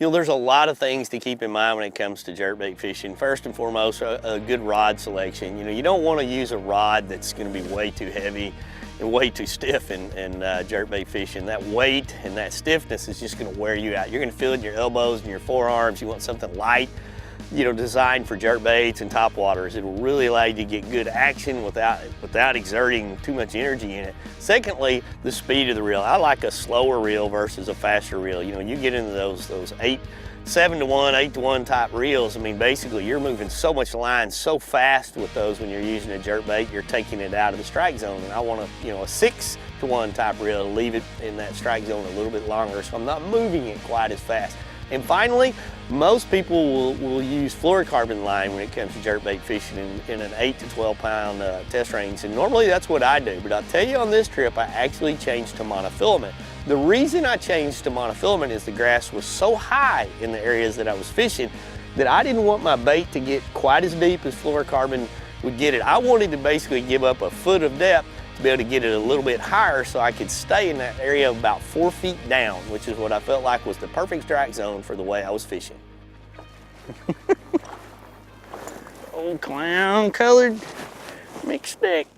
You know, there's a lot of things to keep in mind when it comes to jerkbait fishing. First and foremost, a good rod selection. You know, you don't want to use a rod that's going to be way too heavy and way too stiff in jerkbait fishing. That weight and that stiffness is just going to wear you out. You're going to feel it in your elbows and your forearms. You want something light, you know, designed for jerkbaits and topwaters. It will really allow you to get good action without exerting too much energy in it. Secondly, the speed of the reel. I like a slower reel versus a faster reel. You know, you get into those 7-to-1, 8-to-1 type reels. I mean, basically you're moving so much line so fast with those when you're using a jerkbait, you're taking it out of the strike zone. And I want a 6-to-1 type reel to leave it in that strike zone a little bit longer, so I'm not moving it quite as fast. And finally, most people will use fluorocarbon line when it comes to jerkbait fishing in an 8 to 12 pound test range. And normally that's what I do, but I'll tell you on this trip, I actually changed to monofilament. The reason I changed to monofilament is the grass was so high in the areas that I was fishing that I didn't want my bait to get quite as deep as fluorocarbon would get it. I wanted to basically give up a foot of depth to be able to get it a little bit higher so I could stay in that area of about 4 feet down, which is what I felt like was the perfect strike zone for the way I was fishing. Old clown colored mixed stick.